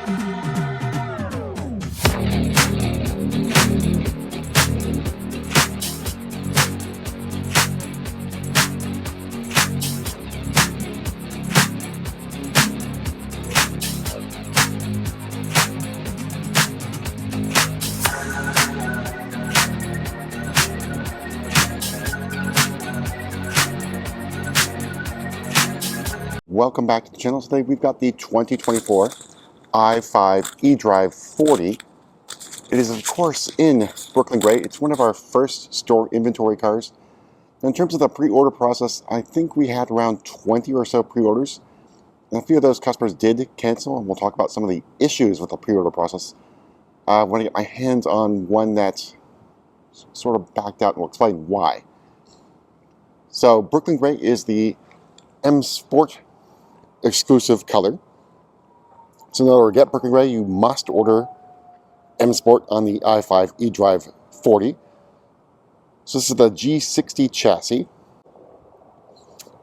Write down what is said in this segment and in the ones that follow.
Welcome back to the channel. Today we've got the 2024 i5 eDrive40. It is of course in Brooklyn Gray. It's one of our first store inventory cars. And in terms of the pre-order process, I think we had around 20 or so pre-orders. And a few of those customers did cancel, and we'll talk about some of the issues with the pre-order process. I want to get my hands on one that sort of backed out, and we'll explain why. So Brooklyn Gray is the M Sport exclusive color. So in order to get Brooklyn Gray, you must order M Sport on the i5 eDrive40. So this is the G60 chassis.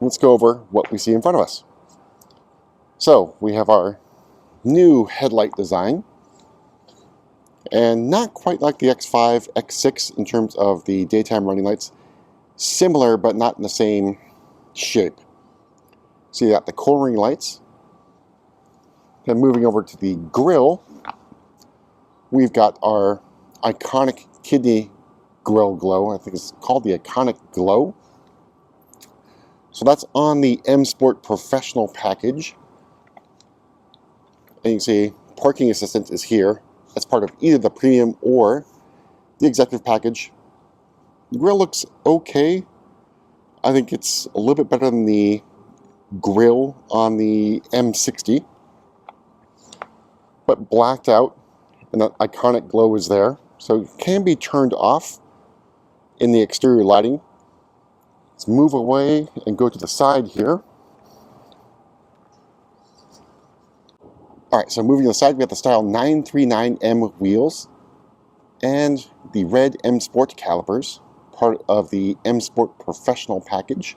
Let's go over what we see in front of us. So we have our new headlight design, and not quite like the X5, X6 in terms of the daytime running lights. Similar, but not in the same shape. So you got the cornering lights. Then moving over to the grille, we've got our iconic kidney grille glow. I think it's called the Iconic Glow. So that's on the M Sport Professional package. And you can see parking assistant is here. That's part of either the premium or the executive package. The grille looks okay. I think it's a little bit better than the grille on the M60, but blacked out, and that iconic glow is there, so it can be turned off in the exterior lighting. Let's move away and go to the side here. Alright, so moving to the side, we have the style 939M wheels and the red M Sport calipers, part of the M Sport Professional package.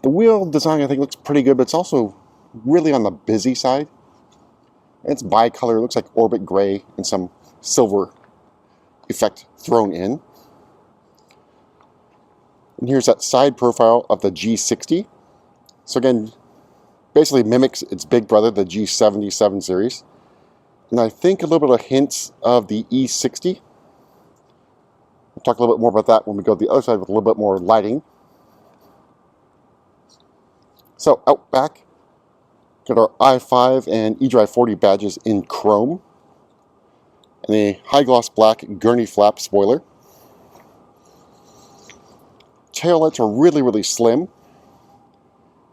The wheel design I think looks pretty good, but it's also really on the busy side. It's bicolor, it looks like orbit gray and some silver effect thrown in. And here's that side profile of the G60. So again, basically mimics its big brother, the G77 series. And I think a little bit of hints of the E60. We'll talk a little bit more about that when we go to the other side with a little bit more lighting. So out back, got our i5 and eDrive40 badges in chrome, and a high gloss black gurney flap spoiler. Taillights are really slim,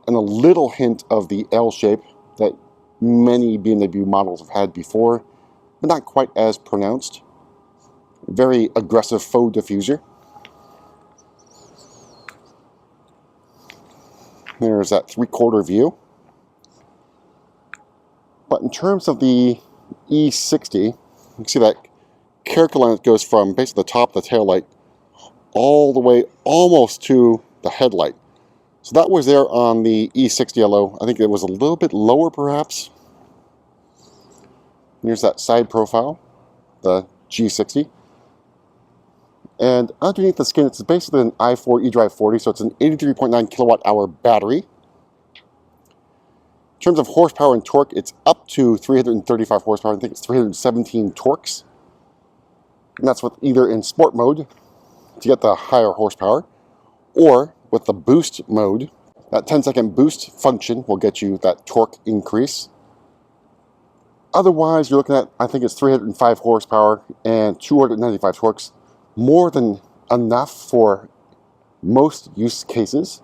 and a little hint of the L shape that many BMW models have had before, but not quite as pronounced. Very aggressive faux diffuser. There's that 3/4 view. But in terms of the E60, you can see that character line that goes from basically the top of the tail light all the way almost to the headlight. So that was there on the E60 yellow. I think it was a little bit lower perhaps. Here's that side profile, the G60. And underneath the skin, it's basically an i4 eDrive40, so it's an 83.9 kilowatt hour battery. In terms of horsepower and torque, it's up to 335 horsepower. I think it's 317 torques. And that's with either in sport mode to get the higher horsepower, or with the boost mode. That 10-second boost function will get you that torque increase. Otherwise, you're looking at, I think it's 305 horsepower and 295 torques. More than enough for most use cases.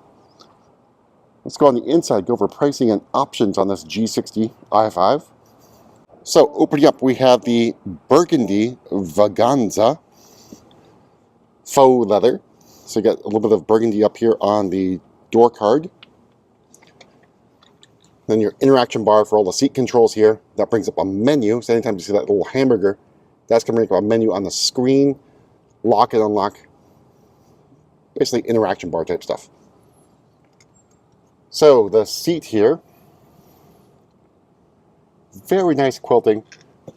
Let's go on the inside, go over pricing and options on this G60 i5. So opening up, we have the burgundy Vaganza faux leather. So you get a little bit of burgundy up here on the door card. Then your interaction bar for all the seat controls here. That brings up a menu. So anytime you see that little hamburger, that's going to bring up a menu on the screen. Lock and unlock. Basically interaction bar type stuff. So the seat here Very nice quilting.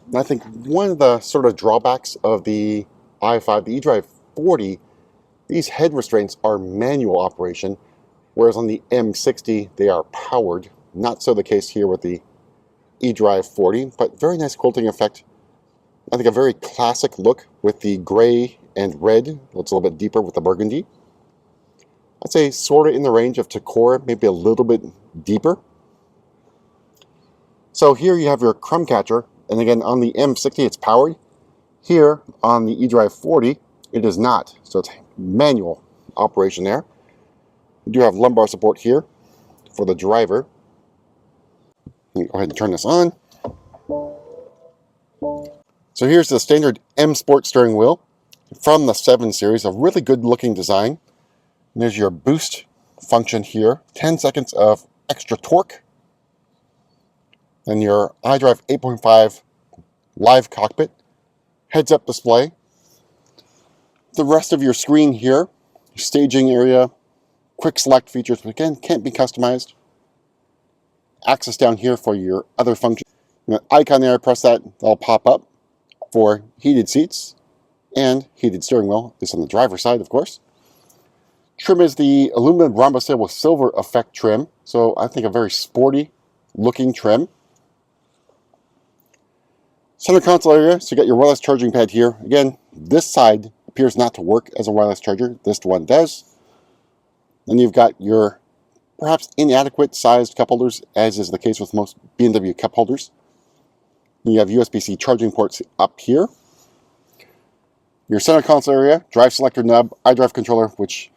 And I think one of the sort of drawbacks of the i5, the eDrive40, these head restraints are manual operation, whereas on the M60 they are powered. Not so the case here with the eDrive40, but very nice quilting effect. I think a very classic look with the gray and red. It's a little bit deeper with the burgundy. I'd say sort of in the range of Takora, maybe a little bit deeper. So here you have your crumb catcher, and again on the M60 it's powered. Here on the eDrive40 it is not, so it's manual operation there. You do have lumbar support here for the driver. Let me go ahead and turn this on. So here's the standard M Sport steering wheel from the 7 series, a really good looking design. And there's your boost function here, 10 seconds of extra torque. Then your iDrive 8.5 live cockpit, heads up display. The rest of your screen here, your staging area, quick select features, but again, can't be customized. Access down here for your other functions. An icon there, press that, that'll pop up for heated seats and heated steering wheel. This on the driver's side, of course. Trim is the aluminum rhombus with silver effect trim, so I think a very sporty looking trim. Center console area, so you got your wireless charging pad here. Again, this side appears not to work as a wireless charger. This one does. Then you've got your perhaps inadequate sized cup holders, as is the case with most BMW cup holders. You have USB-C charging ports up here. Your center console area, drive selector nub, iDrive controller, which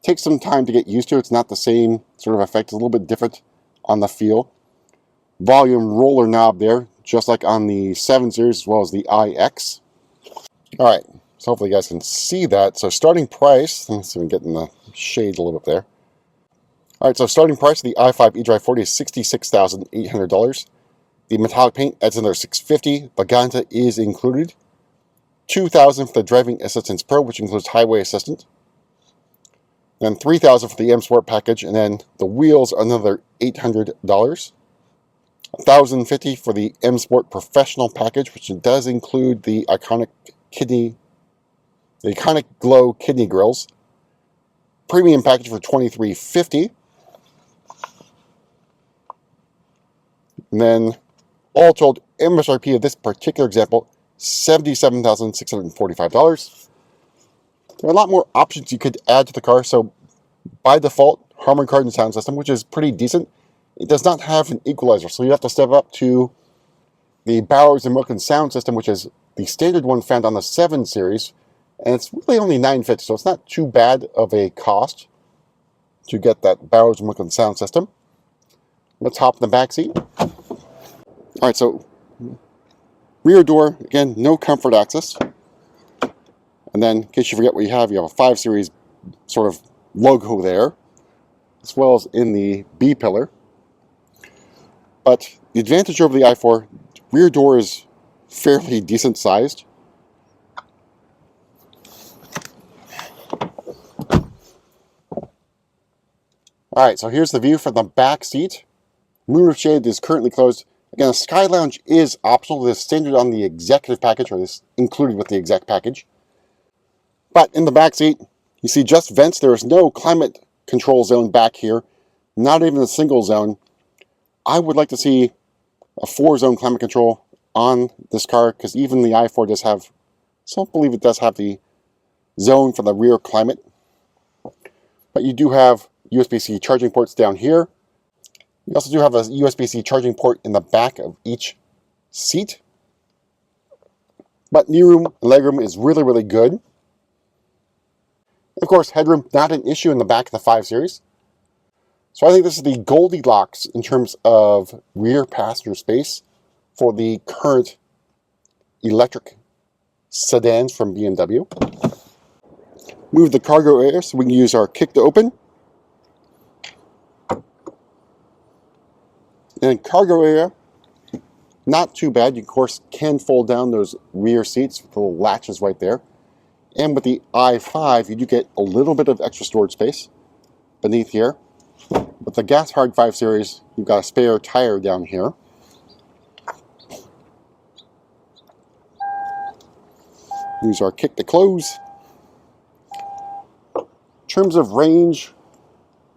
takes some time to get used to. It's not the same sort of effect. It's a little bit different on the feel. Volume roller knob there, just like on the 7 series as well as the iX. Alright, so hopefully you guys can see that. So starting price, let's see if we can get in the shade a little bit there. Alright, so starting price of the i5 eDrive40 is $66,800. The metallic paint adds another $650. Baganta is included. $2,000 for the Driving Assistance Pro, which includes Highway Assistant. Then $3,000 for the M Sport package, and then the wheels are another $800. $1,050 for the M Sport Professional package, which does include the iconic glow kidney grills. Premium package for $2,350. And then all told, MSRP of this particular example, $77,645. There are a lot more options you could add to the car. So by default, Harman Kardon sound system, which is pretty decent. It does not have an equalizer, so you have to step up to the Bowers & Wilkins sound system, which is the standard one found on the 7 series, and it's really only $950, so it's not too bad of a cost to get that Bowers & Wilkins sound system. Let's hop in the back seat. All right, so rear door, again, no comfort access. And then, in case you forget what you have a 5 series sort of logo there, as well as in the B pillar. But the advantage over the i4, rear door is fairly decent sized. Alright, so here's the view from the back seat. Moonroof shade is currently closed. Again, a Sky Lounge is optional. This is standard on the executive package, or this included with the exec package. But in the back seat, you see just vents. There is no climate control zone back here, not even a single zone. I would like to see a 4-zone climate control on this car, because even the i4 does have, so I don't believe it does have the zone for the rear climate. But you do have USB-C charging ports down here. You also do have a USB-C charging port in the back of each seat. But knee room and legroom is really, really good. Of course, headroom, not an issue in the back of the 5 Series. So I think this is the Goldilocks in terms of rear passenger space for the current electric sedans from BMW. Move the cargo area so we can use our kick to open. And cargo area, not too bad. You, of course, can fold down those rear seats with the little latches right there. And with the i5, you do get a little bit of extra storage space beneath here. With the gas-hard 5 Series, you've got a spare tire down here. Use our kick to close. In terms of range,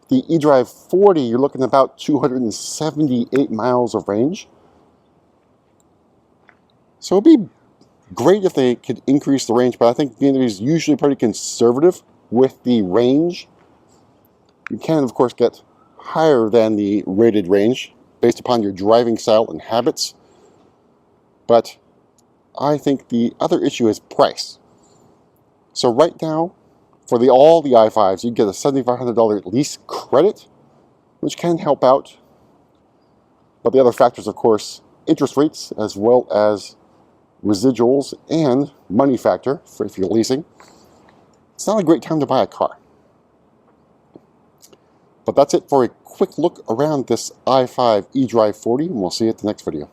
the eDrive40, you're looking at about 278 miles of range. So it'd be great if they could increase the range, but I think BMW is usually pretty conservative with the range. You can, of course, get higher than the rated range based upon your driving style and habits. But I think the other issue is price. So right now, for all the i5s, you get a $7,500 lease credit, which can help out. But the other factors, of course, interest rates, as well as residuals and money factor for if you're leasing. It's not a great time to buy a car. But that's it for a quick look around this i5 eDrive40, and we'll see you at the next video.